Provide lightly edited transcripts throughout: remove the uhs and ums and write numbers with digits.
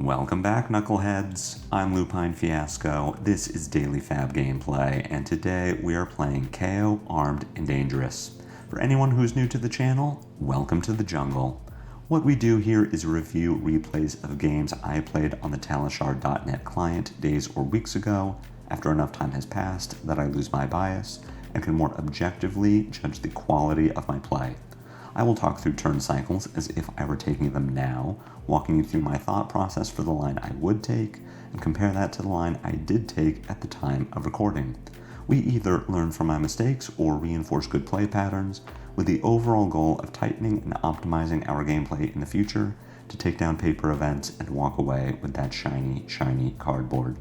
Welcome back, Knuckleheads. I'm Lupinefiasco. This is Daily FaB gameplay, and today we are playing Kayo, Armed and Dangerous. For anyone who's new to the channel, welcome to the jungle. What we do here is review replays of games I played on the Talishar.net client days or weeks ago, after enough time has passed that I lose my bias and can more objectively judge the quality of my play. I will talk through turn cycles as if I were taking them now, walking you through my thought process for the line I would take, and compare that to the line I did take at the time of recording. We either learn from my mistakes or reinforce good play patterns, with the overall goal of tightening and optimizing our gameplay in the future to take down paper events and walk away with that shiny cardboard.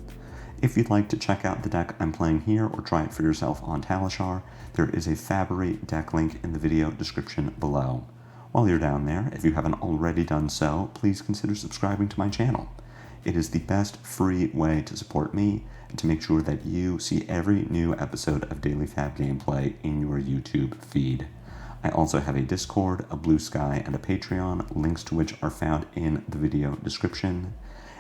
If you'd like to check out the deck I'm playing here or try it for yourself on Talishar, there is a FaB deck link in the video description below. While you're down there, if you haven't already done so, please consider subscribing to my channel. It is the best free way to support me and to make sure that you see every new episode of Daily FaB gameplay in your YouTube feed. I also have a Discord, a Blue Sky, and a Patreon, links to which are found in the video description.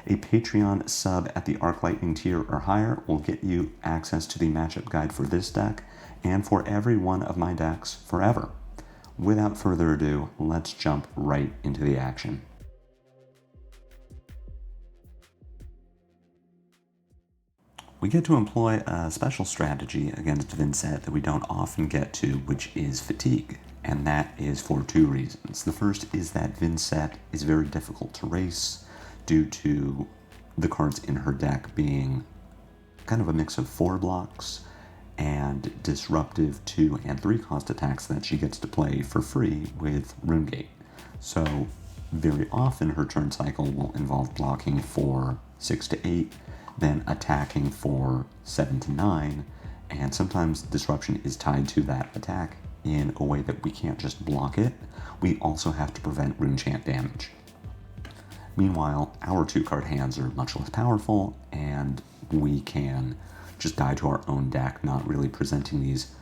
A Patreon sub at the Arc Lightning tier or higher will get you access to the matchup guide for this deck and for every one of my decks forever. Without further ado, let's jump right into the action. We get to employ a special strategy against Vynnset that we don't often get to, which is fatigue, and that is for two reasons. The first is that Vynnset is very difficult to race, due to the cards in her deck being kind of a mix of 4 blocks and disruptive 2 and 3 cost attacks that she gets to play for free with RuneGate. So very often her turn cycle will involve blocking for 6 to 8, then attacking for 7 to 9, and sometimes disruption is tied to that attack in a way that we can't just block it, we also have to prevent rune chant damage. Meanwhile, our 2-card hands are much less powerful, and we can just die to our own deck, not really presenting these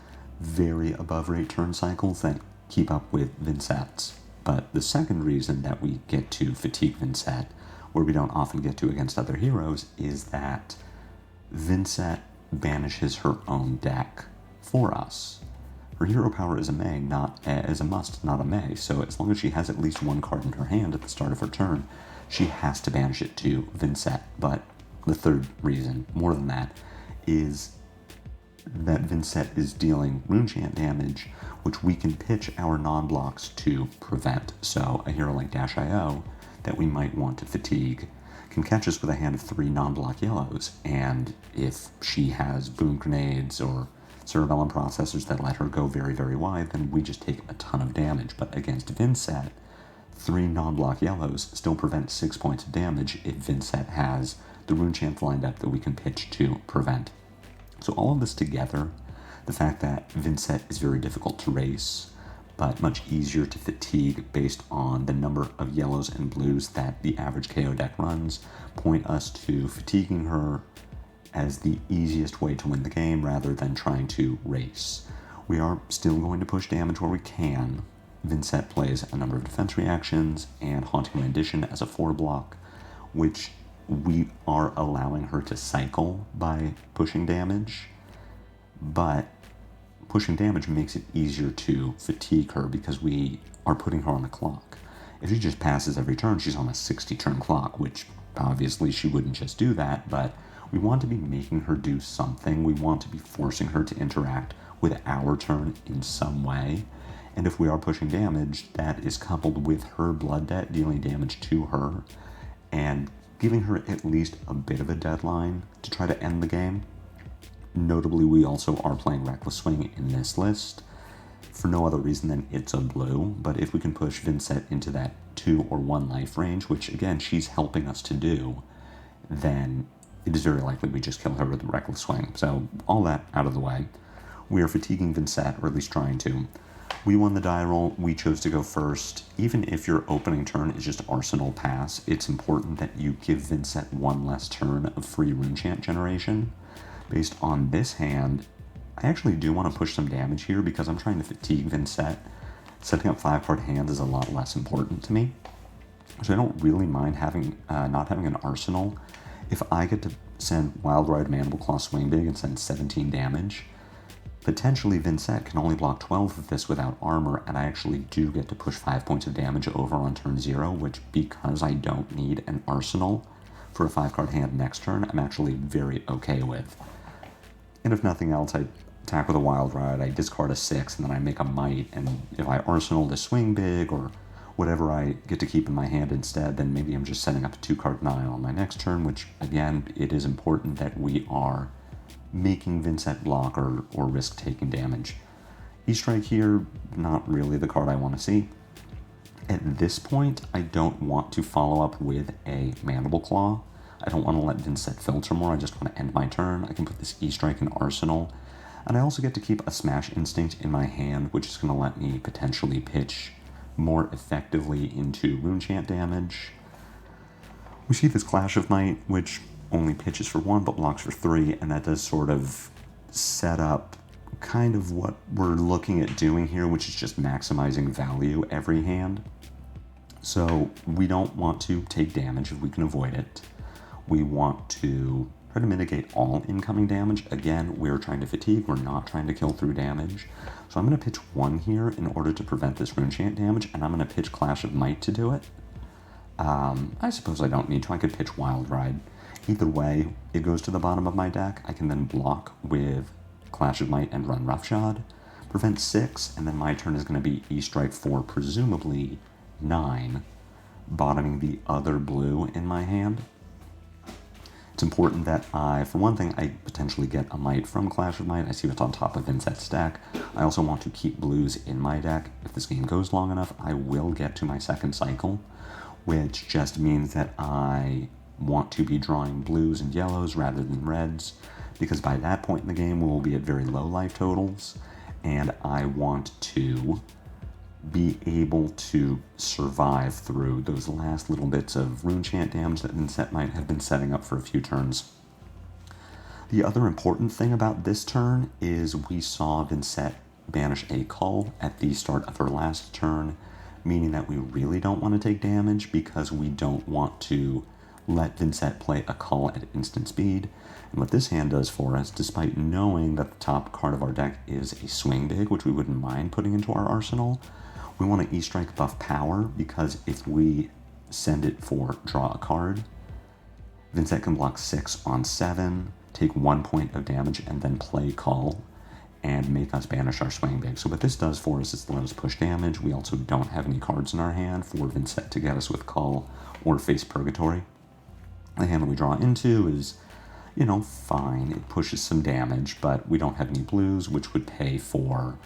very above-rate turn cycles that keep up with Vynnset's. But the second reason that we get to fatigue Vynnset, where we don't often get to against other heroes, is that Vynnset banishes her own deck for us. Her hero power is a must, not a may, so as long as she has at least 1 card in her hand at the start of her turn, she has to banish it to Vynnset. But the third reason, more than that, is that Vynnset is dealing rune chant damage, which we can pitch our non-blocks to prevent. So a hero like Dash.io that we might want to fatigue can catch us with a hand of 3 non-block yellows, and if she has boom grenades or cerebellum processors that let her go very wide, then we just take a ton of damage. But against Vynnset, 3 non-block yellows still prevent 6 points of damage if Vynnset has the rune chant lined up that we can pitch to prevent. So all of this together, the fact that Vynnset is very difficult to race, but much easier to fatigue based on the number of yellows and blues that the average KO deck runs, point us to fatiguing her as the easiest way to win the game rather than trying to race. We are still going to push damage where we can. Vynnset plays a number of defense reactions and Haunting Rendition as a 4-block, which we are allowing her to cycle by pushing damage, but pushing damage makes it easier to fatigue her because we are putting her on the clock. If she just passes every turn, she's on a 60-turn clock, which obviously she wouldn't just do that, but we want to be making her do something. We want to be forcing her to interact with our turn in some way. And if we are pushing damage, that is coupled with her blood debt dealing damage to her and giving her at least a bit of a deadline to try to end the game. Notably, we also are playing Reckless Swing in this list for no other reason than it's a blue, but if we can push Vynnset into that 2 or 1 life range, which again, she's helping us to do, then it is very likely we just kill her with Reckless Swing. So all that out of the way, we are fatiguing Vynnset, or at least trying to. We won the die roll, we chose to go first. Even if your opening turn is just Arsenal Pass, it's important that you give Vynnset 1 less turn of free rune chant generation. Based on this hand, I actually do want to push some damage here because I'm trying to fatigue Vynnset. Setting up 5-card hands is a lot less important to me. So I don't really mind having not having an arsenal. If I get to send Wild Ride, Mandible Claw, Swing Big, and send 17 damage, potentially Vynnset can only block 12 of this without armor, and I actually do get to push 5 points of damage over on turn 0, which, because I don't need an arsenal for a 5-card hand next turn, I'm actually very okay with. And if nothing else, I attack with a Wild Ride, I discard a 6, and then I make a Might, and if I arsenal to Swing Big, or whatever I get to keep in my hand instead, then maybe I'm just setting up a 2-card denial on my next turn, which, again, it is important that we are making Vynnset block or risk taking damage. E-Strike here, not really the card I want to see. At this point, I don't want to follow up with a Mandible Claw. I don't want to let Vynnset filter more, I just want to end my turn. I can put this E-Strike in Arsenal. And I also get to keep a Smash Instinct in my hand, which is going to let me potentially pitch more effectively into Runechant damage. We see this Clash of Might, which only pitches for 1 but blocks for 3, and that does sort of set up kind of what we're looking at doing here, which is just maximizing value every hand. So we don't want to take damage if we can avoid it. We want to try to mitigate all incoming damage. Again, we're trying to fatigue, we're not trying to kill through damage. So I'm going to pitch 1 here in order to prevent this Runechant damage, and I'm going to pitch Clash of Might to do it. I suppose I don't need to, I could pitch Wild Ride. Either way, it goes to the bottom of my deck. I can then block with Clash of Might and run Roughshod, prevent 6, and then my turn is going to be E-Strike for presumably 9, bottoming the other blue in my hand. It's important that for one thing, I potentially get a Might from Clash of Might. I see what's on top of Vynnset's deck. I also want to keep blues in my deck. If this game goes long enough, I will get to my second cycle, which just means that I want to be drawing blues and yellows rather than reds, because by that point in the game, we will be at very low life totals, and I want to be able to survive through those last little bits of Runechant damage that Vynnset might have been setting up for a few turns. The other important thing about this turn is we saw Vynnset banish a Cull at the start of her last turn, meaning that we really don't want to take damage because we don't want to let Vynnset play a Cull at instant speed. And what this hand does for us, despite knowing that the top card of our deck is a Swing Big, which we wouldn't mind putting into our arsenal, we want to E-Strike buff power, because if we send it for draw a card, Vynnset can block 6 on 7, take 1 point of damage, and then play Cull, and make us banish our Swing Big. So what this does for us is let us push damage. We also don't have any cards in our hand for Vynnset to get us with Cull or face Purgatory. The hand that we draw into is, you know, fine. It pushes some damage, but we don't have any blues, which would pay for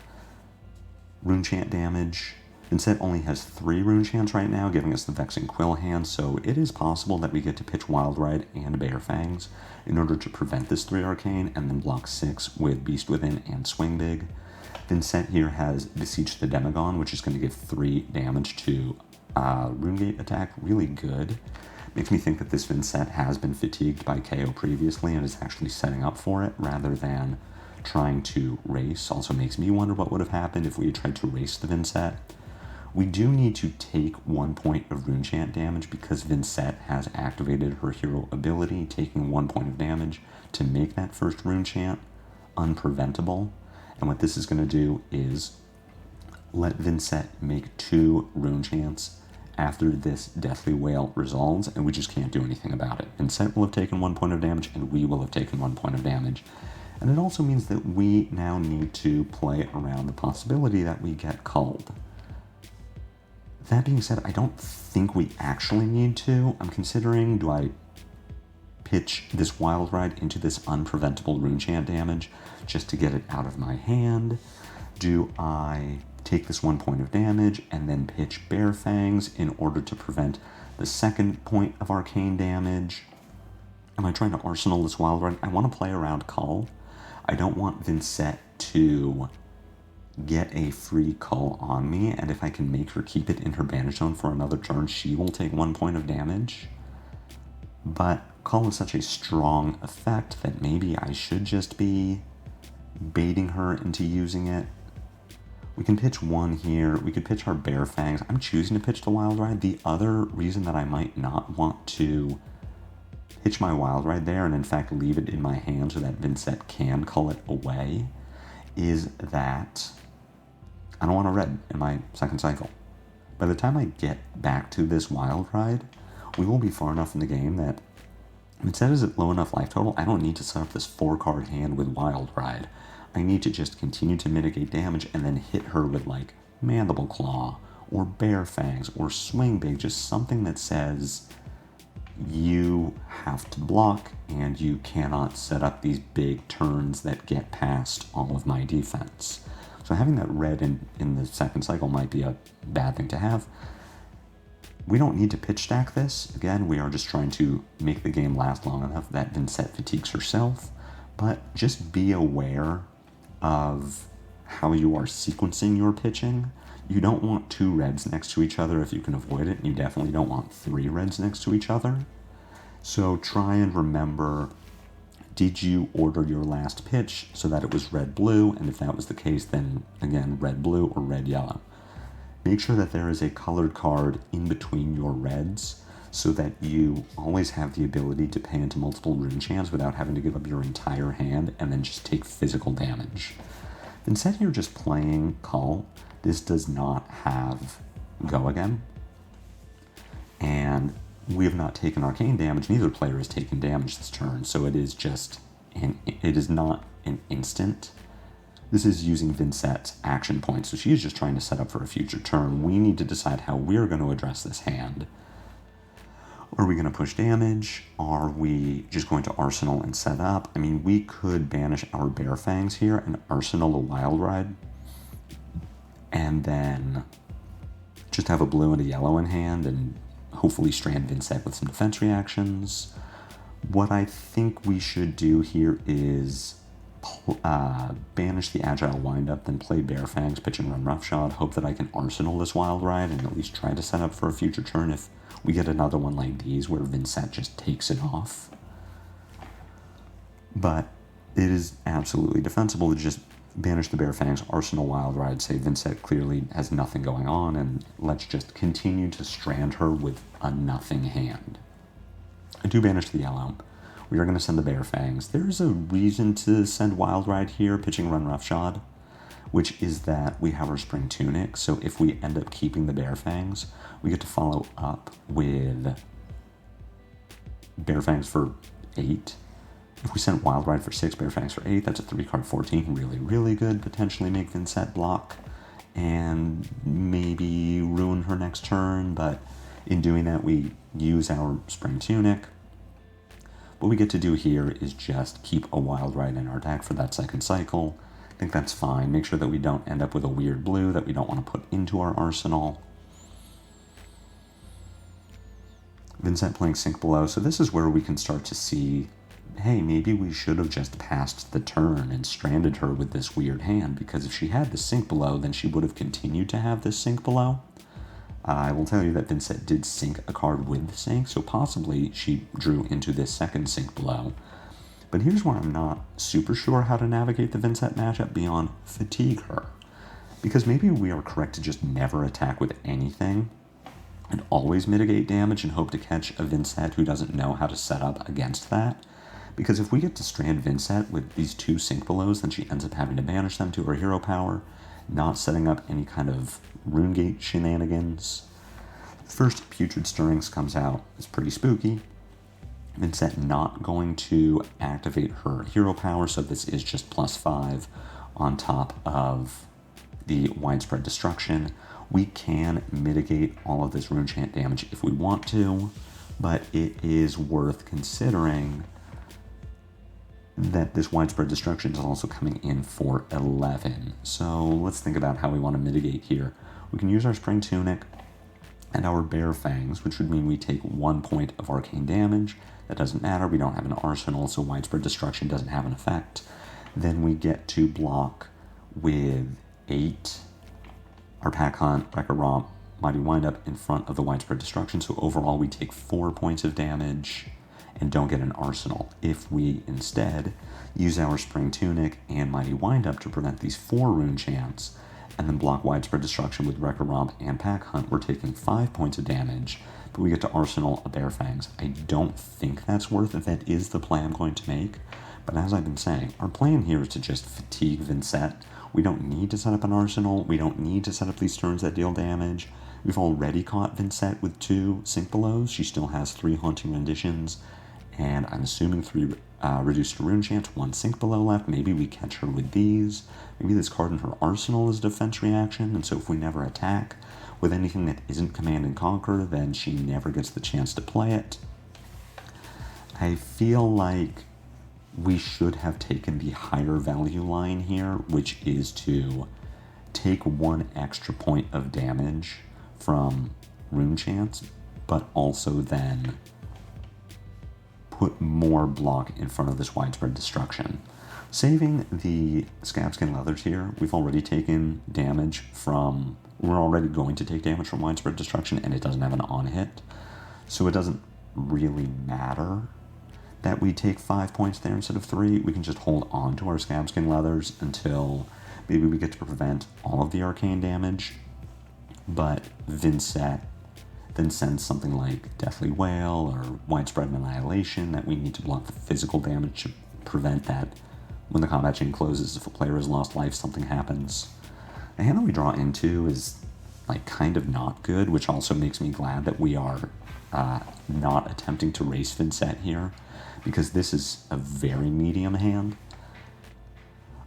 Runechant damage. Vynnset only has 3 Runechants right now, giving us the Vexing Quill hand, so it is possible that we get to pitch Wild Ride and Bare Fangs in order to prevent this 3 Arcane, and then block 6 with Beast Within and Swing Big. Vynnset here has Beseech the Demagon, which is going to give 3 damage to Runegate attack. Really good. Makes me think that this Vynnset has been fatigued by Kayo previously and is actually setting up for it rather than trying to race. Also makes me wonder what would have happened if we had tried to race the Vynnset. We do need to take 1 point of Runechant damage because Vynnset has activated her hero ability, taking 1 point of damage to make that first Runechant unpreventable. And what this is going to do is let Vynnset make 2 Runechants after this Deathly Wail resolves, and we just can't do anything about it. Vynnset will have taken 1 point of damage, and we will have taken 1 point of damage. And it also means that we now need to play around the possibility that we get culled. That being said, I don't think we actually need to. I'm considering, do I pitch this Wild Ride into this unpreventable Runechant damage just to get it out of my hand? Do I take this 1 point of damage and then pitch Bare Fangs in order to prevent the second point of arcane damage? Am I trying to arsenal this Wild Ride? I want to play around Cull. I don't want Vynnset to get a free Cull on me, and if I can make her keep it in her banish zone for another turn, she will take 1 point of damage. But Cull is such a strong effect that maybe I should just be baiting her into using it. We can pitch one here. We could pitch our Bare Fangs. I'm choosing to pitch the Wild Ride. The other reason that I might not want to pitch my Wild Ride there and in fact leave it in my hand so that Vynnset can cull it away is that I don't want a red in my second cycle. By the time I get back to this Wild Ride, we will be far enough in the game that Vynnset is at low enough life total, I don't need to set up this 4-card hand with Wild Ride. I need to just continue to mitigate damage and then hit her with like Mandible Claw or Bare Fangs or Swing Big, just something that says you have to block and you cannot set up these big turns that get past all of my defense. So having that red in the second cycle might be a bad thing to have. We don't need to pitch stack this. Again, we are just trying to make the game last long enough that Vynnset fatigues herself, but just be aware of how you are sequencing your pitching. You don't want 2 reds next to each other if you can avoid it, and you definitely don't want 3 reds next to each other. So try and remember, did you order your last pitch so that it was red-blue? And if that was the case, then again, red-blue or red-yellow. Make sure that there is a colored card in between your reds so that you always have the ability to pay into multiple rune chants without having to give up your entire hand and then just take physical damage. Instead, you're just playing Cull. This does not have Go Again. And we have not taken arcane damage. Neither player has taken damage this turn, so it is just it is not an instant. This is using Vynnset's action points, so she is just trying to set up for a future turn. We need to decide how we're going to address this hand. Are we going to push damage? Are we just going to Arsenal and set up? I mean, we could banish our Bare Fangs here and Arsenal a Wild Ride, and then just have a blue and a yellow in hand, and hopefully strand Vynnset with some defense reactions. What I think we should do here is banish the Agile Windup, then play Bare Fangs, pitch and run Roughshod, hope that I can Arsenal this Wild Ride and at least try to set up for a future turn if we get another one like these where Vynnset just takes it off. But it is absolutely defensible to just banish the Bare Fangs, Arsenal Wild Ride, say Vynnset clearly has nothing going on, and let's just continue to strand her with a nothing hand. I do banish the yellow. We are going to send the Bare Fangs. There's a reason to send Wild Ride here, pitching Run Roughshod, which is that we have our Spring Tunic, so if we end up keeping the Bare Fangs, we get to follow up with Bare Fangs for 8. If we send Wild Ride for 6, Bare Fangs for 8, that's a 3-card 14. Really, really good. Potentially make Vynnset block and maybe ruin her next turn, but in doing that, we use our Spring Tunic. What we get to do here is just keep a Wild Ride in our deck for that second cycle. I think that's fine. Make sure that we don't end up with a weird blue that we don't want to put into our arsenal. Vynnset playing Sink Below, so this is where we can start to see, hey, maybe we should have just passed the turn and stranded her with this weird hand, because if she had the Sink Below, then she would have continued to have this Sink Below. I will tell you that Vynnset did sink a card with the Sink, so possibly she drew into this second Sink Below. But here's where I'm not super sure how to navigate the Vynnset matchup beyond fatigue her. Because maybe we are correct to just never attack with anything and always mitigate damage and hope to catch a Vynnset who doesn't know how to set up against that. Because if we get to strand Vynnset with these 2 Sink Belows, then she ends up having to banish them to her hero power, not setting up any kind of RuneGate shenanigans. First, Putrid Stirrings comes out. It's pretty spooky. Vynnset not going to activate her hero power, so this is just +5 on top of the Widespread Destruction. We can mitigate all of this rune chant damage if we want to, but it is worth considering that this Widespread Destruction is also coming in for 11. So let's think about how we want to mitigate here. We can use our Spring Tunic and our Bare Fangs, which would mean we take 1 point of arcane damage. That doesn't matter, we don't have an arsenal, so Widespread Destruction doesn't have an effect. Then we get to block with 8, our Pack Hunt, Wrecker Romp, Mighty Windup in front of the Widespread Destruction, so overall we take 4 points of damage and don't get an arsenal. If we instead use our Spring Tunic and Mighty Windup to prevent these 4 rune chants, and then block Widespread Destruction with Wrecker Romp and Pack Hunt, we're taking 5 points of damage, but we get to Arsenal a Bare Fangs. I don't think that's worth it. That is the play I'm going to make, but as I've been saying, our plan here is to just fatigue Vynnset. We don't need to set up an Arsenal. We don't need to set up these turns that deal damage. We've already caught Vynnset with 2 Sink Belows. She still has 3 Haunting Renditions, and I'm assuming 3 Reduced to Rune Chance, 1 Sink Below left. Maybe we catch her with these. Maybe this card in her arsenal is a defense reaction, and so if we never attack with anything that isn't Command and Conquer, then she never gets the chance to play it. I feel like we should have taken the higher value line here, which is to take 1 extra point of damage from Rune Chance, but also then put more block in front of this Widespread Destruction. Saving the Scabskin Leathers here, we've already taken damage from, we're already going to take damage from Widespread Destruction, and it doesn't have an on-hit, so it doesn't really matter that we take 5 points there instead of 3. We can just hold on to our Scabskin Leathers until maybe we get to prevent all of the arcane damage, but Vynnset then sends something like Deathly Wail or Widespread Annihilation that we need to block the physical damage to prevent that when the combat chain closes. If a player has lost life, something happens. The hand that we draw into is like kind of not good, which also makes me glad that we are not attempting to race Vynnset here, because this is a very medium hand.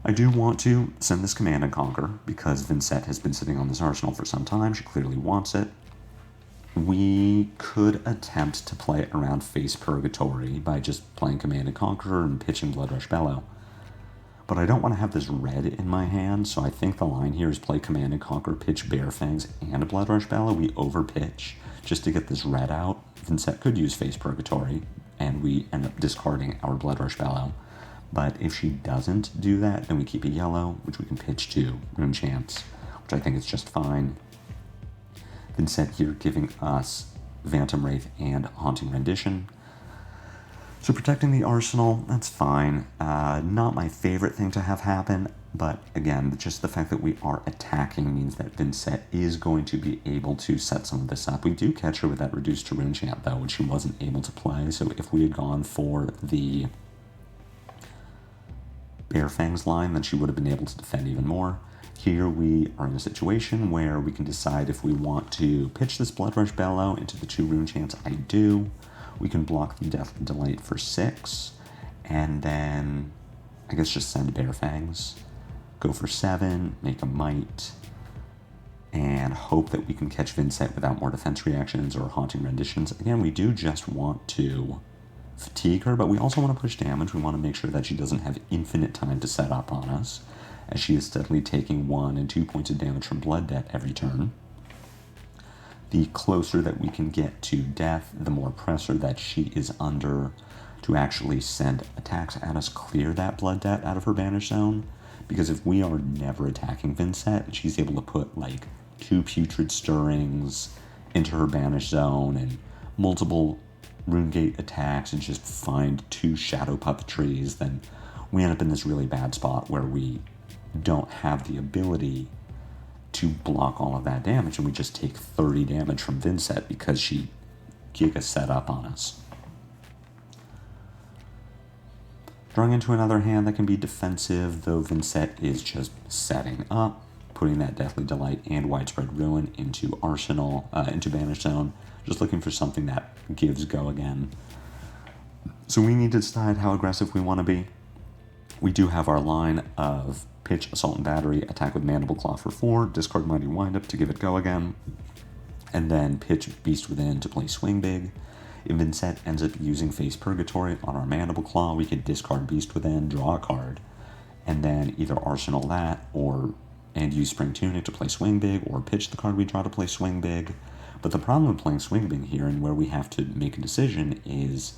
I do want to send this Command and Conquer, because Vynnset has been sitting on this arsenal for some time. She clearly wants it. We could attempt to play it around Face Purgatory by just playing Command and Conquer and pitching Bloodrush Bellow. But I don't want to have this red in my hand, so I think the line here is play Command and Conquer, pitch Bare Fangs and Bloodrush Bellow. We overpitch just to get this red out. Vynnset could use Face Purgatory, and we end up discarding our Bloodrush Bellow. But if she doesn't do that, then we keep a yellow, which we can pitch to Rune Chance, which I think is just fine. Vynnset here giving us Phantom Wraith and Haunting Rendition. So protecting the arsenal, that's fine. Not my favorite thing to have happen, but again, just the fact that we are attacking means that Vynnset is going to be able to set some of this up. We do catch her with that Reduced to Rune Chant, though, which she wasn't able to play, so if we had gone for the Bare Fangs line, then she would have been able to defend even more. Here we are in a situation where we can decide if we want to pitch this Bloodrush Bellow into the 2 Rune Chants. I do. We can block the Death Delight for 6, and then I guess just send Bare Fangs, go for 7, make a Might, and hope that we can catch Vynnset without more defense reactions or Haunting Renditions. Again, we do just want to fatigue her, but we also want to push damage. We want to make sure that she doesn't have infinite time to set up on us, as she is steadily taking 1 and 2 points of damage from Blood Debt every turn. The closer that we can get to death, the more pressure that she is under to actually send attacks at us, clear that Blood Debt out of her banish zone. Because if we are never attacking Vynnset, she's able to put like 2 Putrid Stirrings into her banish zone and multiple Runegate attacks and just find 2 Shadow Puppetries, then we end up in this really bad spot where we don't have the ability to block all of that damage, and we just take 30 damage from Vynnset because she giga set up on us. Drawing into another hand that can be defensive, though Vynnset is just setting up, putting that Deathly Delight and Widespread Ruin into Arsenal, into Banish Zone, just looking for something that gives go again. So we need to decide how aggressive we want to be. We do have our line of pitch Assault and Battery, attack with Mandible Claw for 4, discard Mighty Windup to give it go again, and then pitch Beast Within to play Swing Big. If Vynnset ends up using Face Purgatory on our Mandible Claw, we could discard Beast Within, draw a card, and then either Arsenal that and use Spring Tunic to play Swing Big, or pitch the card we draw to play Swing Big. But the problem with playing Swing Big here, and where we have to make a decision, is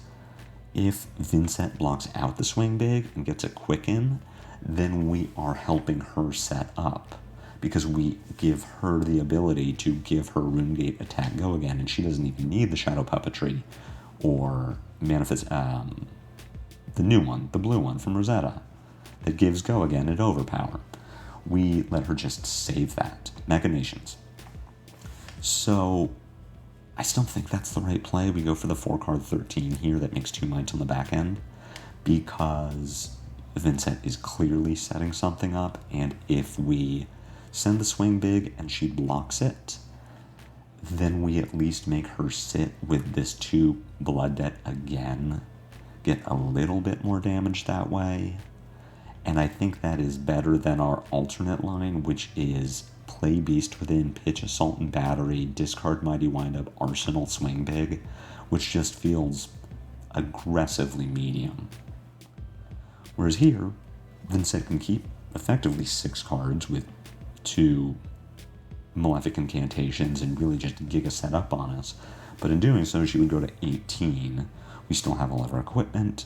if Vynnset blocks out the Swing Big and gets a Quicken, then we are helping her set up, because we give her the ability to give her Runegate attack go again, and she doesn't even need the Shadow Puppetry or Manifest, the new one, the blue one from Rosetta, that gives go again at Overpower. we let her just save that. Machinations. So I still think that's the right play. We go for the 4-card 13 here that makes 2 mites on the back end, because Vynnset is clearly setting something up, and if we send the swing big and she blocks it, then we at least make her sit with this 2 blood debt again, get a little bit more damage that way. And I think that is better than our alternate line, which is play Beast Within, pitch Assault and Battery, discard Mighty Windup, Arsenal, swing big, which just feels aggressively medium. Whereas here, Vynnset can keep effectively 6 cards with 2 Malefic Incantations and really just giga set up on us. But in doing so, she would go to 18. We still have all of our equipment.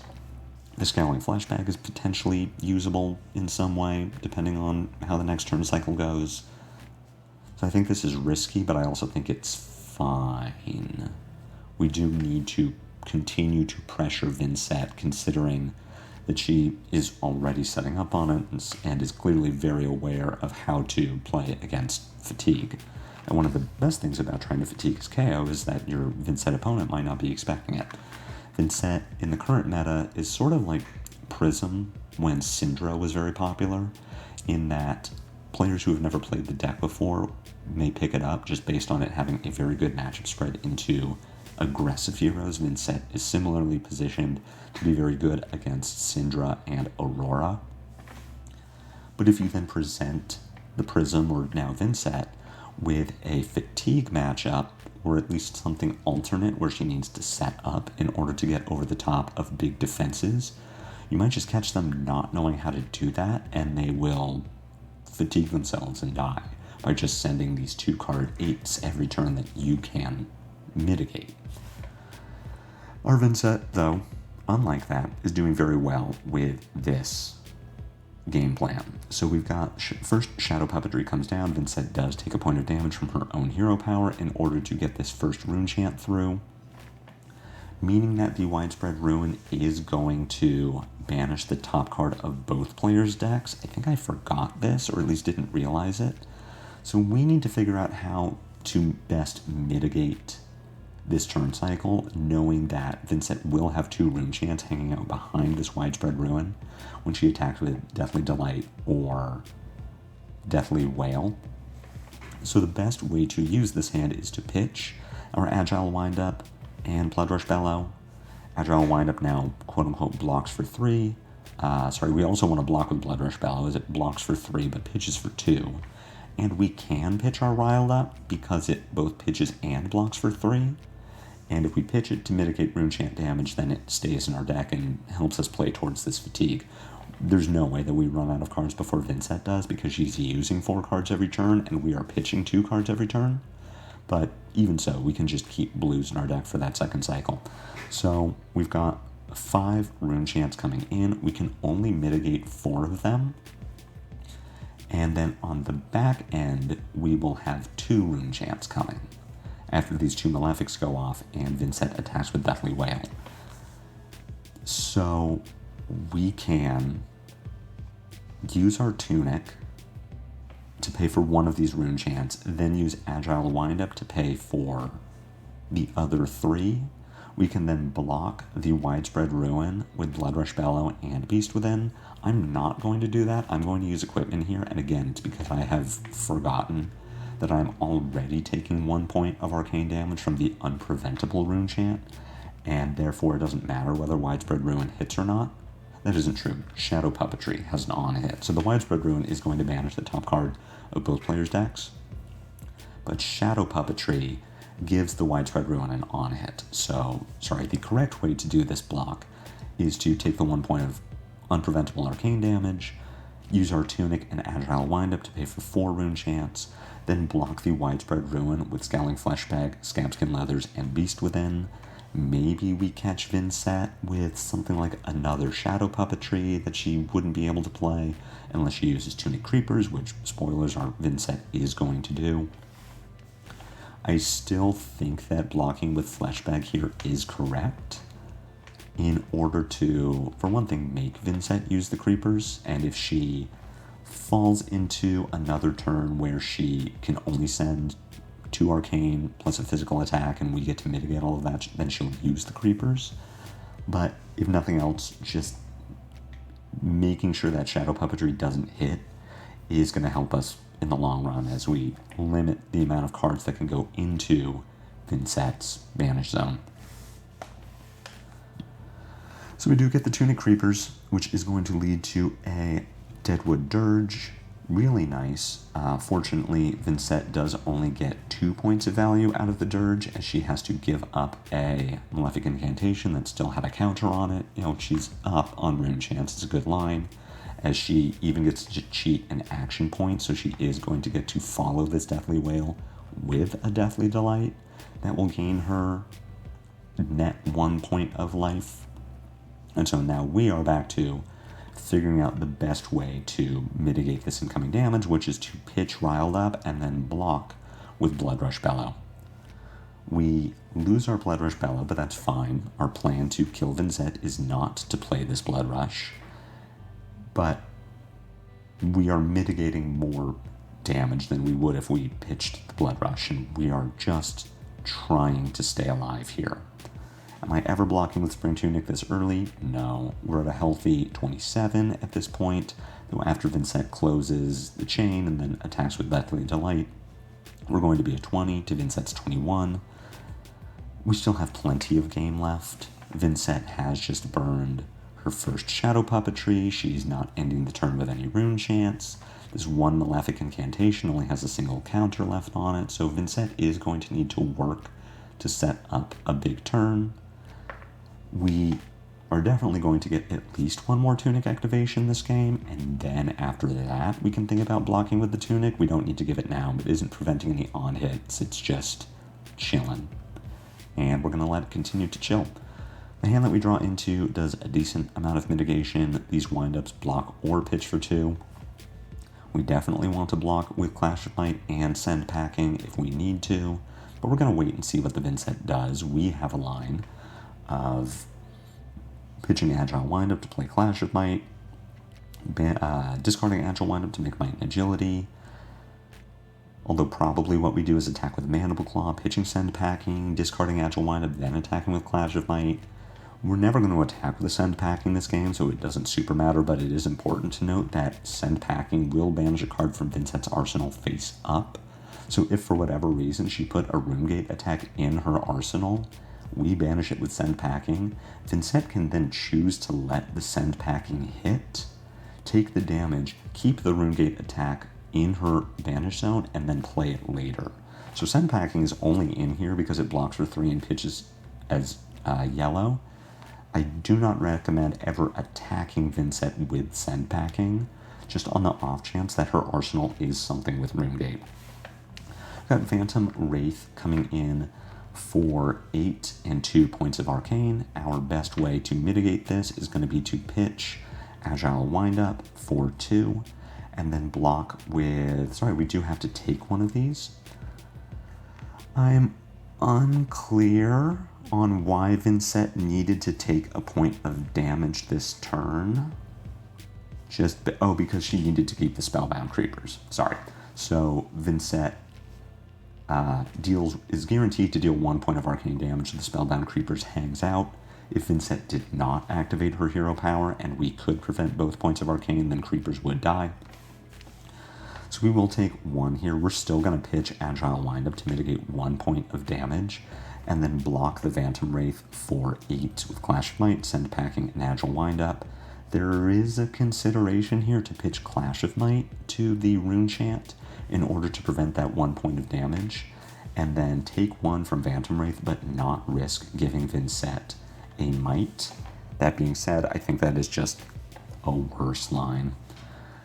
The Scowling Flashback is potentially usable in some way, depending on how the next turn cycle goes. So I think this is risky, but I also think it's fine. We do need to continue to pressure Vynnset, considering that she is already setting up on it and is clearly very aware of how to play against fatigue. And one of the best things about trying to fatigue his Kayo is that your Vynnset opponent might not be expecting it. Vynnset in the current meta is sort of like Prism when Syndra was very popular, in that players who have never played the deck before may pick it up just based on it having a very good matchup spread into aggressive heroes. Vynnset is similarly positioned to be very good against Syndra and Aurora. But if you then present the Prism, or now Vynnset, with a fatigue matchup, or at least something alternate where she needs to set up in order to get over the top of big defenses, you might just catch them not knowing how to do that, and they will fatigue themselves and die by just sending these 2-card 8s every turn that you can mitigate. Our Vynnset, though, unlike that, is doing very well with this game plan. So we've got first Shadow Puppetry comes down. Vynnset does take a point of damage from her own hero power in order to get this first rune chant through, meaning that the Widespread Ruin is going to banish the top card of both players' decks. I think I forgot this, or at least didn't realize it. So we need to figure out how to best mitigate this turn cycle, knowing that Vynnset will have 2 rune chants hanging out behind this Widespread Ruin when she attacks with Deathly Delight or Deathly Wail. So the best way to use this hand is to pitch our Agile Windup and Bloodrush Bellow. Agile Windup now quote-unquote blocks for 3. We also want to block with Bloodrush Bellow, as it blocks for 3 but pitches for 2. And we can pitch our Riled Up because it both pitches and blocks for 3. And if we pitch it to mitigate rune chant damage, then it stays in our deck and helps us play towards this fatigue. There's no way that we run out of cards before Vynnset does, because she's using 4 cards every turn and we are pitching 2 cards every turn. But even so, we can just keep blues in our deck for that second cycle. So we've got 5 rune chants coming in. We can only mitigate 4 of them. And then on the back end, we will have 2 rune chants coming after these 2 Malefics go off and Vynnset attacks with Deathly Wail. So we can use our Tunic to pay for 1 of these rune chants, then use Agile Windup to pay for the other 3. We can then block the Widespread Ruin with Bloodrush Bellow and Beast Within. I'm not going to do that. I'm going to use equipment here, and again, it's because I have forgotten that I'm already taking 1 point of arcane damage from the Unpreventable rune chant, and therefore it doesn't matter whether Widespread Ruin hits or not. That isn't true. Shadow Puppetry has an on-hit, so the Widespread Ruin is going to banish the top card of both players' decks, but Shadow Puppetry gives the Widespread Ruin an on-hit. So, the correct way to do this block is to take the 1 point of Unpreventable arcane damage, use our Tunic and Agile Windup to pay for 4 rune chants, then block the Widespread Ruin with Scowling Fleshbag, Scabskin Leathers, and Beast Within. Maybe we catch Vynnset with something like another Shadow Puppetry that she wouldn't be able to play unless she uses Tunic Creepers, which, spoilers, our Vynnset is going to do. I still think that blocking with Fleshbag here is correct in order to, for one thing, make Vynnset use the Creepers, and if she falls into another turn where she can only send 2 arcane plus a physical attack, and we get to mitigate all of that. Then she'll use the creepers. But if nothing else, just making sure that shadow puppetry doesn't hit is going to help us in the long run as we limit the amount of cards that can go into Vynnset's Banish Zone. So we do get the Tunic Creepers, which is going to lead to a Deadwood Dirge. Really nice. Fortunately, Vynnset does only get 2 points of value out of the Dirge, as she has to give up a Malefic Incantation that still had a counter on it. You know, she's up on Rune Chance. It's a good line, as she even gets to cheat an action point, so she is going to get to follow this Deathly Wail with a Deathly Delight. That will gain her net 1 point of life. And so now we are back to figuring out the best way to mitigate this incoming damage, which is to pitch Riled Up and then block with Bloodrush Bellow. We lose our Bloodrush Bellow, but that's fine. Our plan to kill Vynnset is not to play this Bloodrush, but we are mitigating more damage than we would if we pitched the Bloodrush, and we are just trying to stay alive here. Am I ever blocking with Spring Tunic this early? No. We're at a healthy 27 at this point, though after Vynnset closes the chain and then attacks with Deathly Delight, we're going to be at 20 to Vynnset's 21. We still have plenty of game left. Vynnset has just burned her first Shadow Puppetry. She's not ending the turn with any Rune Chance. This one Malefic Incantation only has a single counter left on it, so Vynnset is going to need to work to set up a big turn. We are definitely going to get at least 1 more Tunic activation this game, and then after that we can think about blocking with the Tunic. We don't need to give it now, but it isn't preventing any on-hits, it's just chilling. And we're going to let it continue to chill. The hand that we draw into does a decent amount of mitigation. These windups block or pitch for 2. We definitely want to block with Clash of Might and Send Packing if we need to, but we're going to wait and see what the Vynnset does. We have a line of pitching Agile Windup to play Clash of Might, discarding Agile Windup to make Might and Agility, although probably what we do is attack with Mandible Claw, pitching Send Packing, discarding Agile Windup, then attacking with Clash of Might. We're never going to attack with a Send Packing this game, so it doesn't super matter, but it is important to note that Send Packing will banish a card from Vynnset's arsenal face up. So if for whatever reason she put a Runegate attack in her arsenal, we banish it with Send Packing. Vynnset can then choose to let the Send Packing hit, take the damage, keep the Runegate attack in her banish zone, and then play it later. So Send Packing is only in here because it blocks for 3 and pitches as yellow. I do not recommend ever attacking Vynnset with Send Packing, just on the off chance that her arsenal is something with Runegate. We've got Phantom Wraith coming in for 8 and 2 points of Arcane. Our best way to mitigate this is going to be to pitch Agile Windup for 2, and then block with... Sorry, we do have to take one of these. I'm unclear on why Vynnset needed to take a point of damage this turn. Because she needed to keep the Spellbound Creepers. Sorry. So Vynnset is guaranteed to deal 1 point of arcane damage to the Spellbound Creepers hangs out. If Vynnset did not activate her hero power and we could prevent both points of arcane, then Creepers would die. So we will take 1 here. We're still going to pitch Agile Windup to mitigate 1 point of damage, and then block the Phantom Wraith for 8 with Clash of Might, Send Packing, and Agile Windup. There is a consideration here to pitch Clash of Might to the Rune Chant in order to prevent that 1 point of damage, and then take 1 from Phantom Wraith, but not risk giving Vynnset a Might. That being said, I think that is just a worse line.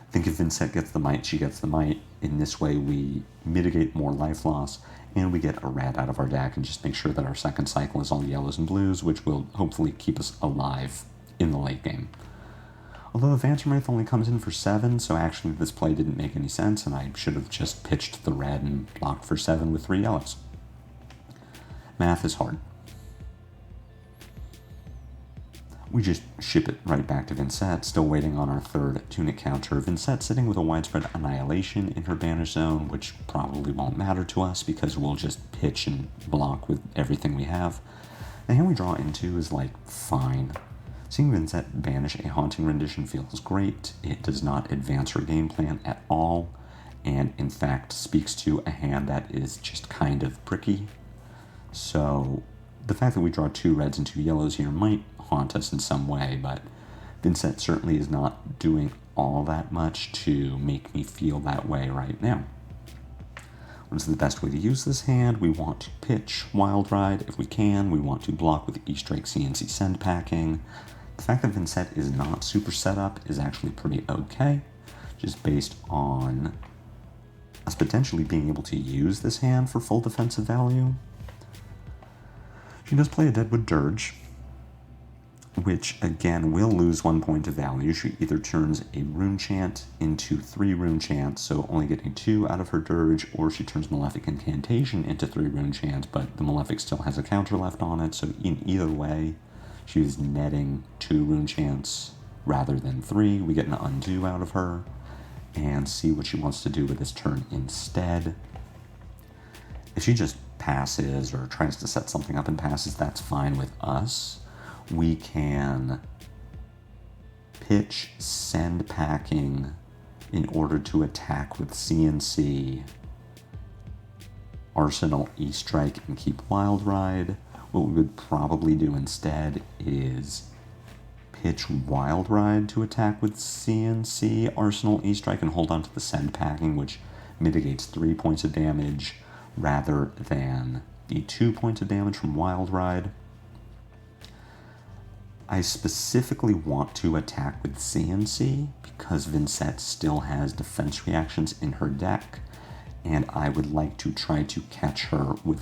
I think if Vynnset gets the Might, she gets the Might. In this way, we mitigate more life loss, and we get a red out of our deck and just make sure that our second cycle is all yellows and blues, which will hopefully keep us alive in the late game. Although the Phantom Wraith only comes in for 7, so actually this play didn't make any sense, and I should have just pitched the red and blocked for 7 with 3 yellows. Math is hard. we just ship it right back to Vynnset, still waiting on our third tunic counter. Vynnset sitting with a widespread annihilation in her banish zone, which probably won't matter to us because we'll just pitch and block with everything we have. The hand we draw into is like fine. Seeing Vynnset banish a Haunting Rendition feels great. It does not advance her game plan at all, and in fact speaks to a hand that is just kind of bricky. So the fact that we draw 2 reds and 2 yellows here might haunt us in some way, but Vynnset certainly is not doing all that much to make me feel that way right now. What is the best way to use this hand? We want to pitch Wild Ride if we can. We want to block with E-Strike CNC Send Packing. The fact that Vynnset is not super set up is actually pretty okay, just based on us potentially being able to use this hand for full defensive value. She does play a Deadwood Dirge, which again will lose 1 point of value. She either turns a Rune Chant into 3 Rune Chants, so only getting 2 out of her Dirge, or she turns Malefic Incantation into 3 Rune Chants, but the Malefic still has a counter left on it, so in either way, she is netting 2 Rune Chants rather than 3. We get an Undo out of her, and see what she wants to do with this turn instead. If she just passes or tries to set something up and passes, that's fine with us. We can pitch Send Packing in order to attack with CNC, Arsenal E-Strike, and keep Wild Ride. What we would probably do instead is pitch Wild Ride to attack with CNC, Arsenal E-Strike, and hold on to the Send Packing, which mitigates 3 points of damage rather than the 2 points of damage from Wild Ride. I specifically want to attack with CNC because Vynnset still has defense reactions in her deck, and I would like to try to catch her with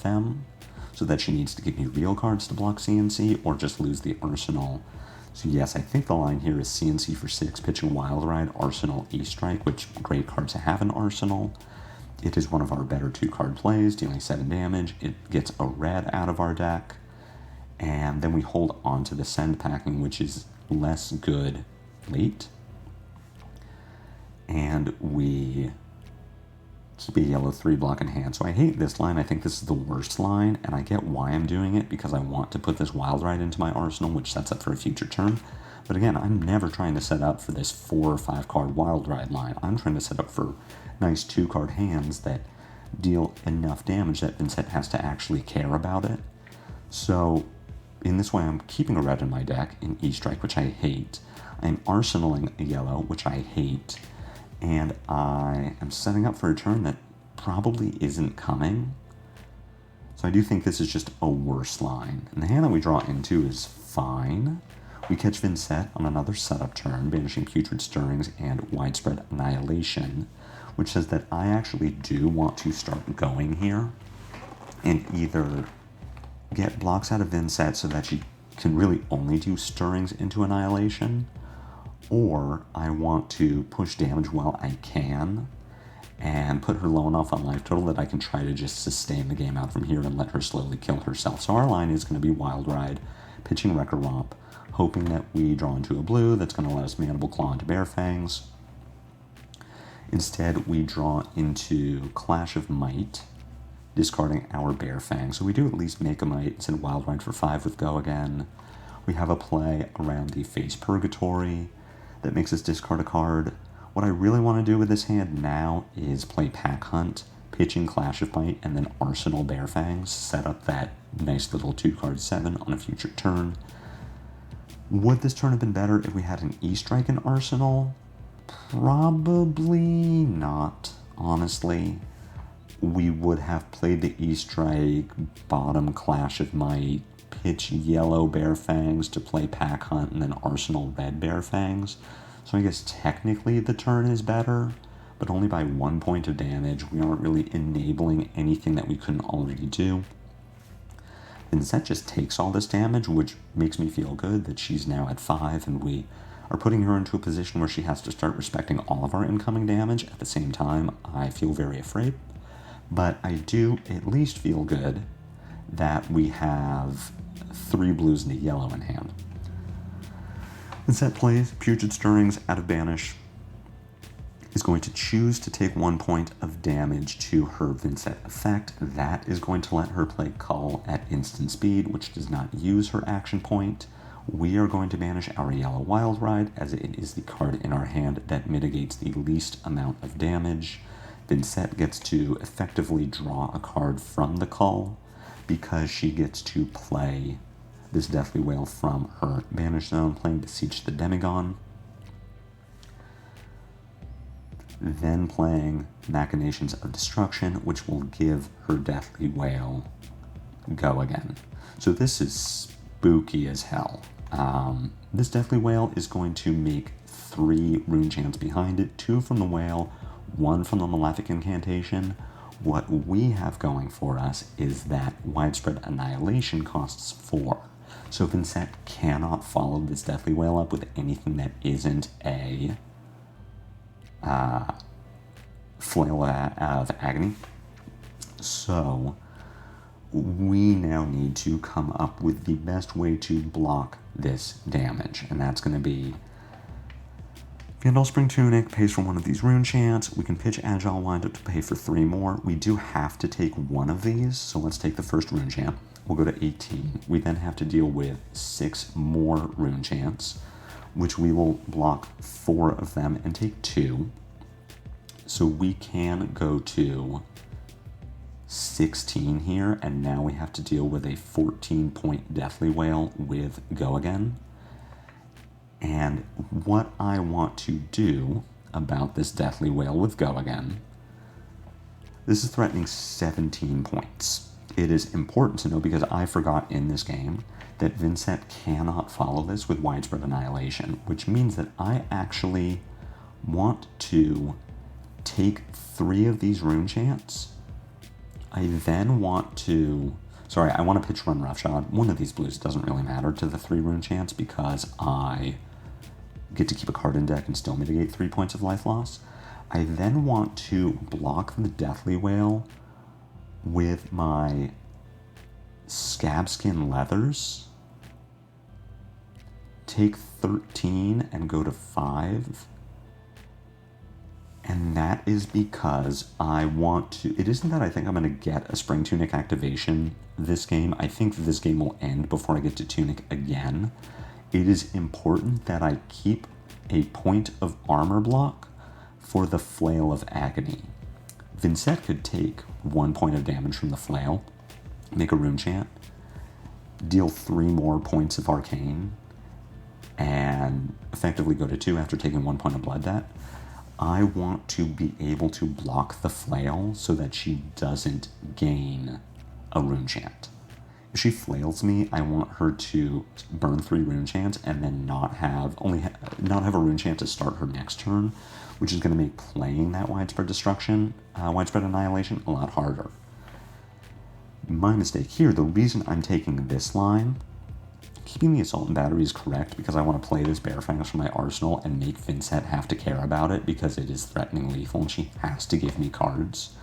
them, so that she needs to give me real cards to block CNC or just lose the Arsenal. So yes, I think the line here is CNC for 6, pitching Wild Ride, Arsenal E-Strike, which great cards to have in Arsenal. It is one of our better 2-card plays, dealing 7 damage. It gets a red out of our deck. And then we hold on to the Send Packing, which is less good late. And we keep a yellow 3 block in hand. So I hate this line. I think this is the worst line, and I get why I'm doing it, because I want to put this Wild Ride into my arsenal, which sets up for a future turn. But again, I'm never trying to set up for this 4 or 5 card Wild Ride line. I'm trying to set up for nice 2-card hands that deal enough damage that Vynnset has to actually care about it. So in this way, I'm keeping a red in my deck in E-Strike, which I hate. I'm arsenaling a yellow, which I hate. And I am setting up for a turn that probably isn't coming. So I do think this is just a worse line. And the hand that we draw into is fine. We catch Vynnset on another setup turn, banishing Putrid Stirrings and Widespread Annihilation, which says that I actually do want to start going here and either get blocks out of Vynnset so that she can really only do Stirrings into Annihilation, or I want to push damage while I can and put her low enough on life total that I can try to just sustain the game out from here and let her slowly kill herself. So our line is going to be Wild Ride, pitching Wrecker Romp, hoping that we draw into a blue that's going to let us Mandible Claw into Bear Fangs. Instead, we draw into Clash of Might, discarding our Bear Fang. So we do at least make a Might and send Wild Ride for 5 with Go again. We have a play around the Face Purgatory that makes us discard a card. What I really want to do with this hand now is play Pack Hunt, pitching Clash of Might, and then Arsenal Bear Fangs, set up that nice little 2-card 7 on a future turn. Would this turn have been better if we had an E-Strike in Arsenal? Probably not, honestly. We would have played the E-Strike, bottom Clash of Might, pitch yellow Bear Fangs to play Pack Hunt, and then Arsenal red Bear Fangs. So I guess technically the turn is better, but only by 1 point of damage. We aren't really enabling anything that we couldn't already do. Vynnset just takes all this damage, which makes me feel good that she's now at 5, and we are putting her into a position where she has to start respecting all of our incoming damage. At the same time, I feel very afraid. But I do at least feel good that we have 3 blues and a yellow in hand. Vynnset plays Putrid Stirrings out of Banish, is going to choose to take 1 point of damage to her Vynnset effect. That is going to let her play Cull at instant speed, which does not use her action point. We are going to banish our Yellow Wild Ride, as it is the card in our hand that mitigates the least amount of damage. Vynnset gets to effectively draw a card from the Cull, because she gets to play this Deathly Wail from her Banish Zone, playing Beseech the Demigon. Then playing Machinations of Destruction, which will give her Deathly Wail go again. So this is spooky as hell. This Deathly Wail is going to make 3 rune chants behind it, 2 from the Wail, 1 from the Malefic Incantation. What we have going for us is that Widespread Annihilation costs 4. So Vynnset cannot follow this Deathly Wail up with anything that isn't a Flail of Agony. So we now need to come up with the best way to block this damage, and that's going to be Spring Tunic pays for 1 of these rune chants. We can pitch Agile Windup to pay for 3 more. We do have to take 1 of these, so let's take the first rune chant. We'll go to 18. We then have to deal with 6 more rune chants, which we will block 4 of them and take 2. So we can go to 16 here, and now we have to deal with a 14-point Deathly Wail with Go Again. And what I want to do about this Deathly Wail with Go Again, this is threatening 17 points. It is important to know, because I forgot in this game, that Vynnset cannot follow this with Widespread Annihilation, which means that I actually want to take 3 of these rune chants. I then want to... I want to pitch Run Roughshod. 1 of these blues doesn't really matter to the 3 rune chants, because I get to keep a card in deck and still mitigate 3 points of life loss. I then want to block the Deathly Wail with my Scabskin Leathers, take 13 and go to 5. And that is because I want to... It isn't that I think I'm going to get a Spring Tunic activation this game. I think this game will end before I get to Tunic again. It is important that I keep a point of armor block for the Flail of Agony. Vynnset could take 1 point of damage from the Flail, make a rune chant, deal 3 more points of Arcane, and effectively go to 2 after taking 1 point of Blood Debt. I want to be able to block the Flail so that she doesn't gain a rune chant. If she flails me, I want her to burn 3 rune chants and then not have a rune chant to start her next turn, which is going to make playing that Widespread Annihilation a lot harder. My mistake here, the reason I'm taking this line, keeping the Assault and Battery is correct, because I want to play this Bearfangs from my arsenal and make Vynnset have to care about it, because it is threatening lethal and she has to give me cards.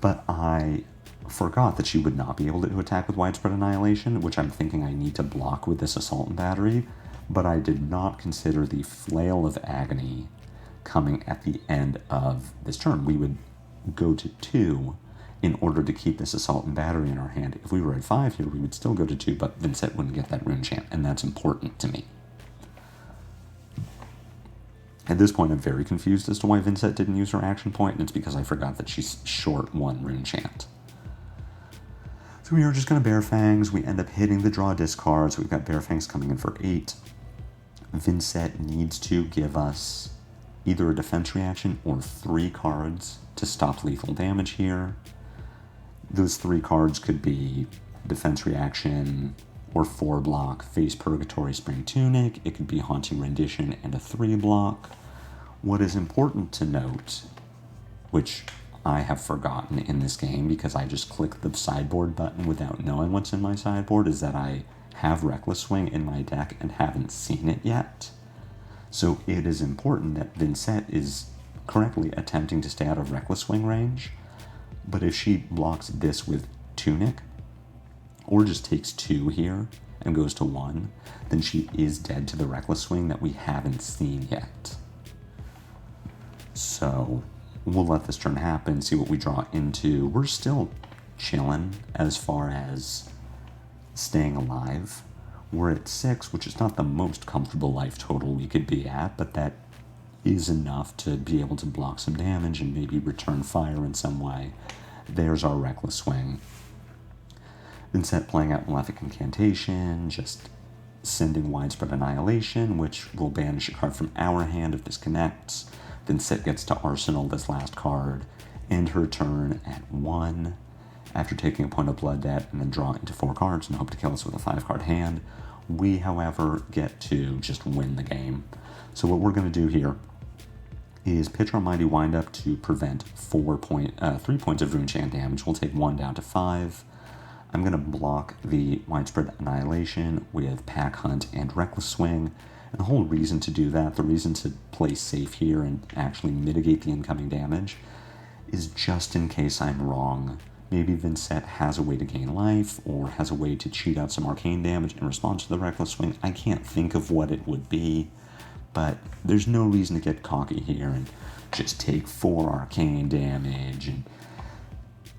But I forgot that she would not be able to attack with Widespread Annihilation, which I'm thinking I need to block with this Assault and Battery, but I did not consider the Flail of Agony coming at the end of this turn. We would go to 2 in order to keep this Assault and Battery in our hand. If we were at 5 here, we would still go to 2, but Vynnset wouldn't get that rune chant, and that's important to me. At this point, I'm very confused as to why Vynnset didn't use her action point, and it's because I forgot that she's short 1 rune chant. So we are just going to Bearfangs. We end up hitting the draw discard, so we've got Bearfangs coming in for 8. Vynnset needs to give us either a defense reaction or 3 cards to stop lethal damage here. Those 3 cards could be defense reaction or 4 block, Face Purgatory, Spring Tunic. It could be Haunting Rendition and a 3 block. What is important to note, which I have forgotten in this game because I just click the sideboard button without knowing what's in my sideboard, is that I have Reckless Swing in my deck and haven't seen it yet. So it is important that Vynnset is correctly attempting to stay out of Reckless Swing range, but if she blocks this with Tunic, or just takes 2 here and goes to 1, then she is dead to the Reckless Swing that we haven't seen yet. So we'll let this turn happen, see what we draw into. We're still chilling as far as staying alive. We're at 6, which is not the most comfortable life total we could be at, but that is enough to be able to block some damage and maybe return fire in some way. There's our Reckless Swing. Vynnset playing out Malefic Incantation, just sending Widespread Annihilation, which will banish a card from our hand if this connects. Vynnset gets to arsenal this last card, end her turn at 1, after taking a point of blood debt and then draw into 4 cards and hope to kill us with a 5-card hand. We, however, get to just win the game. So what we're going to do here is pitch our Mighty Windup to prevent 3 points of Runechant damage. We'll take 1 down to 5. I'm going to block the Widespread Annihilation with Pack Hunt and Reckless Swing. And the whole reason to do that, the reason to play safe here and actually mitigate the incoming damage, is just in case I'm wrong. Maybe Vynnset has a way to gain life, or has a way to cheat out some arcane damage in response to the Reckless Swing. I can't think of what it would be, but there's no reason to get cocky here and just take 4 arcane damage and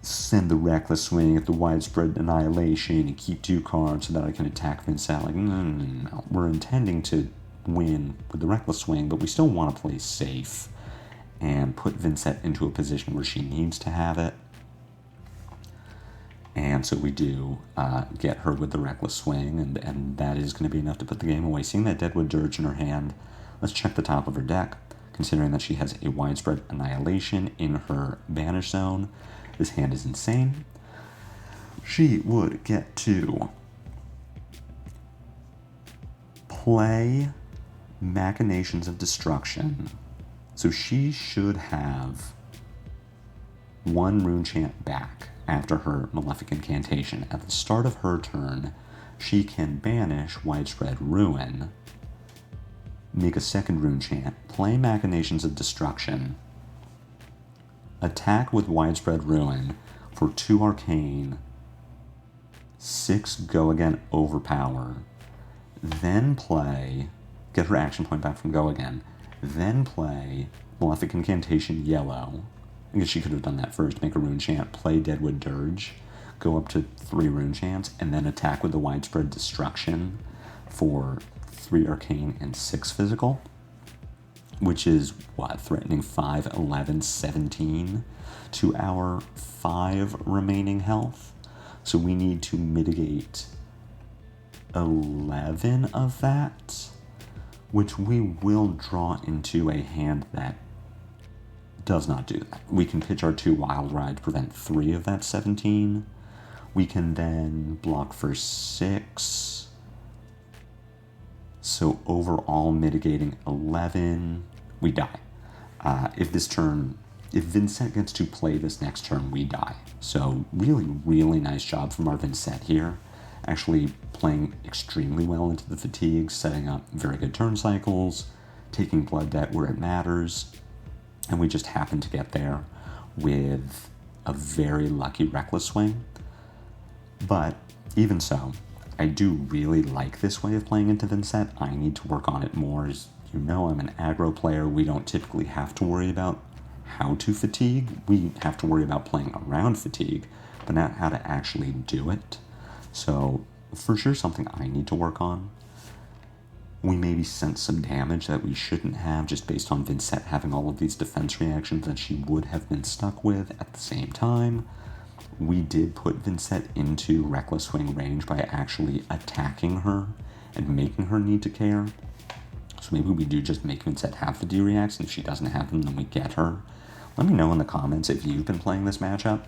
send the Reckless Swing at the Widespread Annihilation and keep 2 cards so that I can attack Vynnset. Like, no. We're intending to win with the Reckless Swing, but we still want to play safe and put Vynnset into a position where she needs to have it. And so we do get her with the Reckless Swing, and that is going to be enough to put the game away. Seeing that Deadwood Dirge in her hand, let's check the top of her deck. Considering that she has a Widespread Annihilation in her banish zone, this hand is insane. She would get to play Machinations of Destruction. So she should have 1 Runechant back after her Malefic Incantation. At the start of her turn, she can banish Widespread Ruin, make a 2nd Runechant, play Machinations of Destruction, attack with Widespread Ruin for 2 arcane, 6 Go Again Overpower, then play, get her action point back from Go Again, then play Malefic Incantation Yellow. I guess she could have done that first, make a Runechant, play Deadwood Dirge, go up to 3 Runechants, and then attack with the Widespread Destruction for 3 arcane and 6 physical, which is, what, threatening 5, 11, 17 to our 5 remaining health. So we need to mitigate 11 of that, which we will draw into a hand that does not do that. We can pitch our 2 Wild Ride to prevent 3 of that 17. We can then block for 6. So overall mitigating 11. We die. If Vynnset gets to play this next turn, we die. So really, really nice job from our Vynnset here. Actually playing extremely well into the fatigue, setting up very good turn cycles, taking blood debt where it matters. And we just happen to get there with a very lucky Reckless Swing. But even so, I do really like this way of playing into Vynnset. I need to work on it more. As you know, I'm an aggro player. We don't typically have to worry about how to fatigue. We have to worry about playing around fatigue, but not how to actually do it. So for sure something I need to work on. We maybe sent some damage that we shouldn't have just based on Vynnset having all of these defense reactions that she would have been stuck with at the same time. We did put Vynnset into Reckless Swing range by actually attacking her and making her need to care. So maybe we do just make Vynnset have the D-reacts, and if she doesn't have them, then we get her. Let me know in the comments if you've been playing this matchup.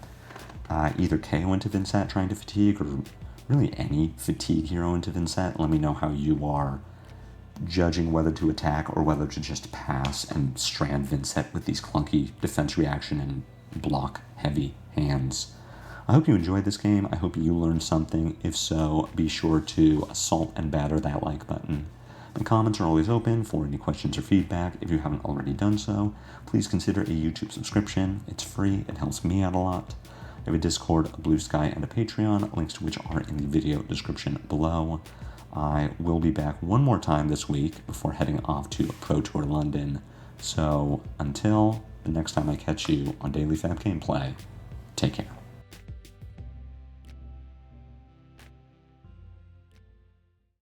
Either Kayo into Vynnset trying to fatigue, or really any fatigue hero into Vynnset. Let me know how you are judging whether to attack or whether to just pass and strand Vynnset with these clunky defense reaction and block heavy hands. I hope you enjoyed this game. I hope you learned something. If so, be sure to assault and batter that like button. My comments are always open for any questions or feedback. If you haven't already done so, please consider a YouTube subscription. It's free. It helps me out a lot. We have a Discord, a Blue Sky, and a Patreon, links to which are in the video description below. I will be back one more time this week before heading off to Pro Tour London. So until the next time I catch you on Daily FaB Gameplay, take care.